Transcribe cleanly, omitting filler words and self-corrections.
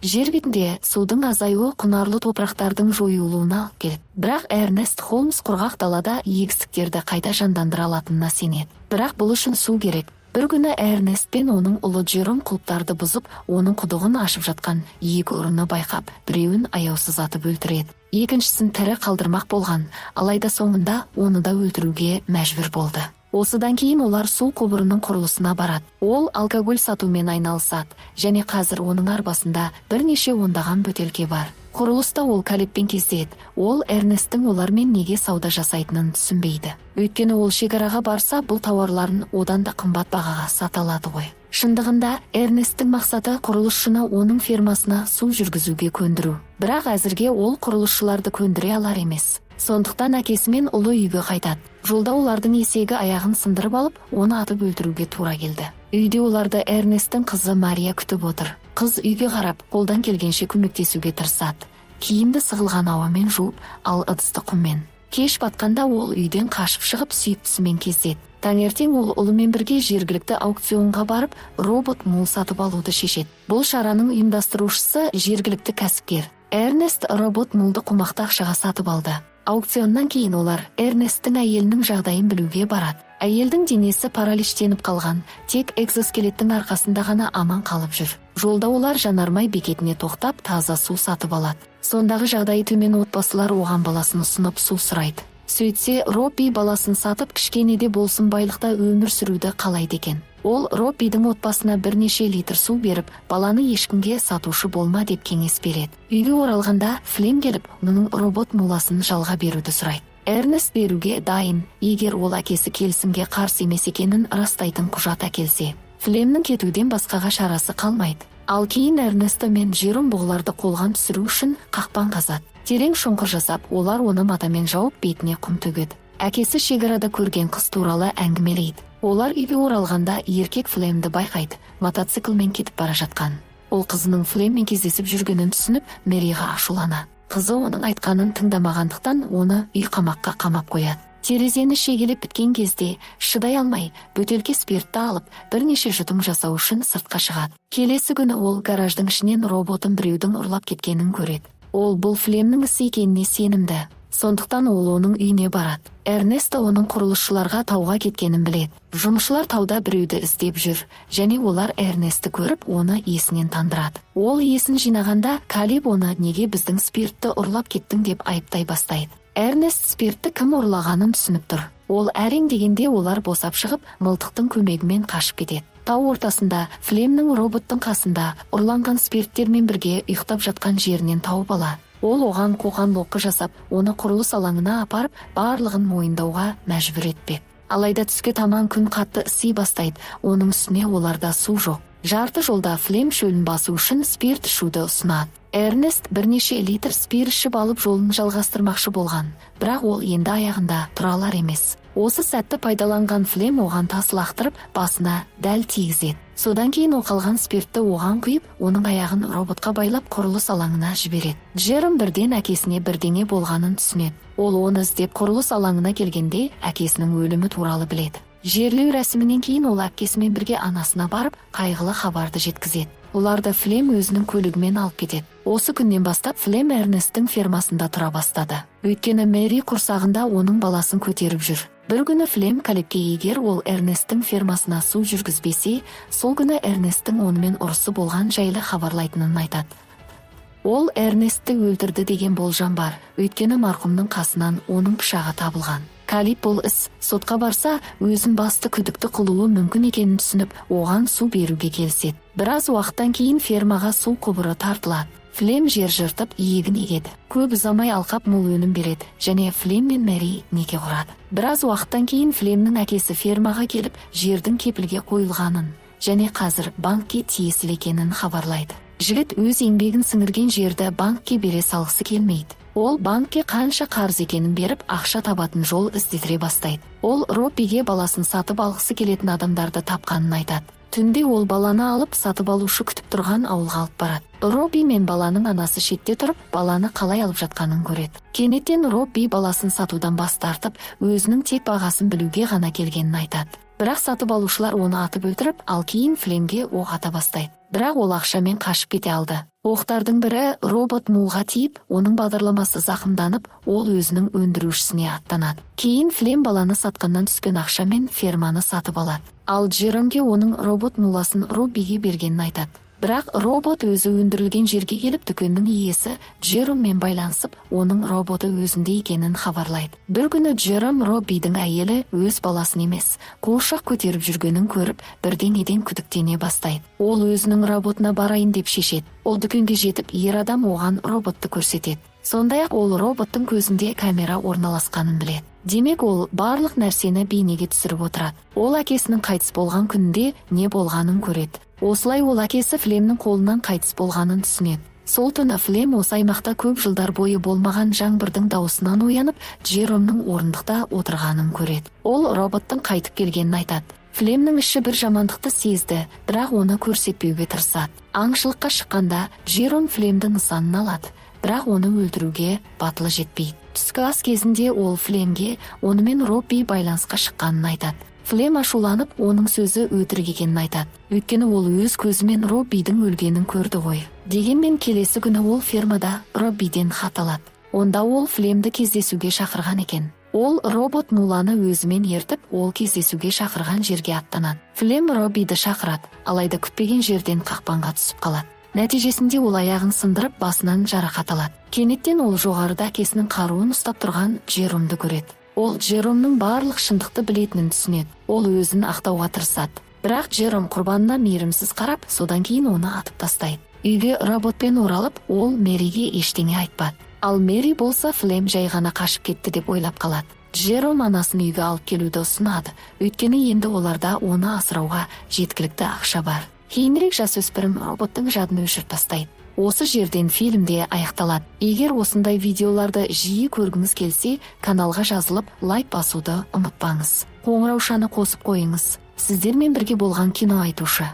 Жер бетінде судың азаюы құнарлы топырақтардың жойылуына алып келеді. Бірақ Эрнест Холмс құрғақ далада егістіктерді қайта жандандыра алатынына сенеді. Бірақ бұл үшін су керек. Бір күні Эрнест пен оның ұлы Джером құлыптарды бұзып, оның құдығын ашып жатқан екі ұрыны байқап, біреуін аяусыз атып өлтіреді. Екіншісін тірі қалдырмақ болған, алайда соңында оны да өлтіруге мәжбүр болды. Осыдан кейін олар су құбырының құрылысына барады. Ол алкоголь сатумен айналысады, және қазір оның арбасында бірнеше ондаған бөтелке бар. Құрылыста ол Калебпен кездеседі. Ол Эрнесттің олармен неге сауда жасайтынын түсінбейді. Өйткені ол шекараға барса, бұл тауарларын одан да қымбат бағаға сата алады ғой. Шындығында Эрнесттің мақсаты құрылысшыны оның фермасына су жүргізуге көндіру. Бірақ әзірге ол құрылысшыларды көндіре алар емес. Сондықтан әкесі мен ұлы үйге қайтады. Жолда олардың есегі аяғын сындырып алып, оны атып өлтіруге тура келді. Үйде оларды Эрнесттің қызы Мария күтіп отыр. Қыз үйге қарап, қолдан келгенше көмектесуге тырысады. Киімді сығылған ауамен жуып, ал ыдысты құммен. Кеш батқанда ол үйден қашып шығып, сүйіктісімен кездеседі. Таңертең ол ұлымен бірге жергілікті аукционға барып, робот мул сатып алуды шешеді. Бұл шараның ұйымдастырушысы жергілікті кәсіпкер. Эрнест робот мулды қомақты ақшаға сатып алды. Аукционнан кейін олар Эрнесттің әйелінің жағдайын білуге барады. Әйелдің денесі паралиштеніп қалған, тек экзоскелеттің арқасында ғана аман қалып жүр. Жолда олар жанармай бекетіне тоқтап, таза су сатып алады. Сондағы жағдайы төмен отбасылар оған баласын ұсынып су сұрайды. Сөйтсе, Робби баласын сатып, кішкене де болсын байлықта өмір сүруді қалайды екен. Ол Роббидің отбасына бірнеше литр су беріп, баланы ешкімге сатушы болма деп кеңес береді. Үйге оралғанда Флем келіп, оның робот муласын жалға беруді сұрайды. Эрнест беруге дайын, егер ол әкесі келісімге қарсы емес екенін растайтын құжат әкелсе. Флемнің кетуден басқаға шарасы қалмайды. Ал кейін Эрнесті мен Джером бұғыларды қолған түсіру үшін қақпан қазады. Терең шұңқыр жасап, олар оны матамен жауып, бетіне құм төгеді. Әкесі шекарада көрген қыз туралы әңгімелейді. Олар үйге оралғанда еркек Флемді байқайды, мотоциклмен кетіп бара жатқан. Ол қызының Флеммен кездесіп жүргенін түсініп, Мэриға ашуланады. Қызы оның айтқанын тыңдамағандықтан оны үй қамаққа қамап қояды. Терезені шегелеп біткен кезде шыдай алмай, бөтелке спиртті алып, бірнеше жұтым жасау үшін сыртқа шығады. Келесі күні ол гараждың ішінен роботын біреудің ұрлап кеткенін көреді. Ол бұл Флемнің ісі екеніне сенімді. Сондықтан ол оның үйіне барады. Эрнесто оның құрылысшыларға тауға кеткенін біледі. Жұмысшылар тауда біреуді іздеп жүр, және олар Эрнесті көріп, оны есінен тандырады. Ол есін жинағанда, Калеб оны неге біздің спиртті ұрлап кеттің деп айыптай бастайды. Эрнест спиртті кім ұрлағанын түсініп тұр. Ол әрең дегенде олар босап шығып, мылтықтың көмегімен қашып кетеді. Тау ортасында Флемнің роботтың қасында ұрланған спирттермен бірге ұйықтап жатқан жерінен тауып алады. Ол оған қоқан-лоққы жасап, оны құрылыс алаңына апарып, барлығын мойындауға мәжбүр етпек. Алайда түске таман күн қатты ыси бастайды, оның үстіне оларда су жоқ. Жарты жолда Флем шөлін басу үшін спирт ішуді ұсынады. Эрнест бірнеше литр спирт ішіп алып жолын жалғастырмақшы болған, бірақ ол енді аяғында тұра алар емес. Осы сәтті пайдаланған Флем оған тас лақтырып, басына дәл тигізеді. Содан кейін ол қалған спиртті оған құйып, оның аяғын роботқа байлап құрылыс алаңына жібереді. Джером бірден әкесіне бірдеңе болғанын түсінеді. Ол оны іздеп құрылыс алаңына келгенде әкесінің өлімі туралы біледі. Жерлеу рәсімінен кейін ол әпкесімен бірге анасына барып, қайғылы хабарды жеткізеді. Оларды Флем өзінің көлігімен алып кетеді. Осы күннен бастап Флем Эрнесттің фермасында тұра бастады. Өйткені Мэри құрсағында оның баласын көтеріп жүр. Бір күні Флем Калебке егер ол Эрнесттің фермасына су жүргізбесе, сол күні Эрнесттің онымен ұрысы болған жайлы хабарлайтынын айтады. Ол Эрнестті өлтірді деген болжам бар, өйткені марқұмның қасынан оның пышағы табылған. Калеб бұл іс сотқа барса, өзін басты күдікті қылуы мүмкін екенін түсініп, оған су беруге келіседі. Біраз уақыттан кейін фермаға су құбыры тартылады. Флем жер жыртып, иегін егеді. Көп ұзамай алқап мол өнім береді, және Флем мен Мэри неке құрады. Біраз уақыттан кейін Флемнің әкесі фермаға келіп, жердің кепілге қойылғанын, және қазір банкке тиесілі екенін хабарлайды. Жігіт өз еңбегін сіңірген жерді банкке бере салғысы келмейді. Ол банкке қанша қарыз екенін беріп, ақша табатын жол іздестіре бастайды. Ол Роббиге баласын сатып алғысы келетін адамдарды тапқанын айтады. Түнде ол баланы алып, сатып алушы күтіп тұрған ауылға алып барады. Робби мен баланың анасы шетте тұрып, баланы қалай алып жатқанын көреді. Кенеттен Робби баласын сатудан бас тартып, өзінің тек бағасын білуге ғана келгенін айтады. Бірақ сатып алушылар оны атып өлтіріп, ал кейін Флемге оқ ата бастайды. Бірақ ол ақшамен қашып кете алды. Оқтардың бірі робот мулға тиіп, оның бағдарламасы зақымданып, ол өзінің өндірушісіне аттанады. Кейін Флем баланы сатқаннан түскен ақшамен ферманы сатып алады. Ал Джеромге оның робот муласын Роббиге бергенін айтады. Бірақ робот өзі өндірілген жерге келіп, дүкеннің иесі Джероммен байланысып, оның роботы өзінде екенін хабарлайды. Бір күні Джером Роббидің әйелі өз баласын емес, қуыршақ көтеріп жүргенін көріп, бірдеңеден күдіктене бастайды. Ол өзінің роботына барайын деп шешеді. Ол дүкенге жетіп, ер адам оған роботты көрсетеді. Сондай-ақ ол роботтың көзінде камера орналасқанын біледі. Демек ол барлық нәрсені бейнеге түсіріп отырады. Ол әкесінің қайтыс болған күнде не болғанын көреді. Осылай ол әкесі Флемнің қолынан қайтыс болғанын түсінеді. Сол түні Флем осы аймақта көп жылдар бойы болмаған жаңбырдың дауысынан оянып, Джеромның орындықта отырғанын көреді. Ол роботтың қайтып келгенін айтады. Флемнің іші бір жамандықты сезді, бірақ оны көрсетпеуге тырысады. Аңшылыққа шыққанда Джером Флемді нысанына алады, бірақ оны өлтіруге батылы жетпейді. Түскі ас кезінде ол Флемге онымен Робби байланысқа шыққанын айтады. Флем ашуланып, оның сөзі өтірік екенін айтады. Өйткені ол өз көзімен Роббидің өлгенін көрді ғой. Дегенмен келесі күні ол фермада Роббиден хат алады. Онда ол Флемді кездесуге шақырған екен. Ол робот муланы өзімен ертіп, ол кездесуге шақырған жерге аттанады. Флем Роббиді шақырады, алайда күтпеген жерден қақпанға түсіп қалады. Нәтижесінде ол аяғын сындырып, басынан жарақат алады. Кенеттен ол жоғарыда әкесінің қаруын ұстап тұрған Джеромды көреді. Ол Джеромның барлық шындықты білетінін түсінеді. Ол өзін ақтауға тырысады. Бірақ Джером құрбанына мейірімсіз қарап, содан кейін оны атып тастайды. Үйге роботпен оралып, ол Мэриге ештеңе айтпады. Ал Мэри болса Флем жай ғана қашып кетті деп ойлап қалады. Джером анасын үйге алып келуді ұсынады, өйткені енді оларда оны асырауға жеткілікті ақша бар. Кейінірек жасөспірім роботтың жадын өшіріп тастайды. Осы жерден фильмде аяқталады. Егер осындай видеоларды жиі көргіңіз келсе, каналға жазылып, лайк басуды ұмытпаңыз. Қоңыраушаны қосып қойыңыз. Сіздермен бірге болған кино айтушы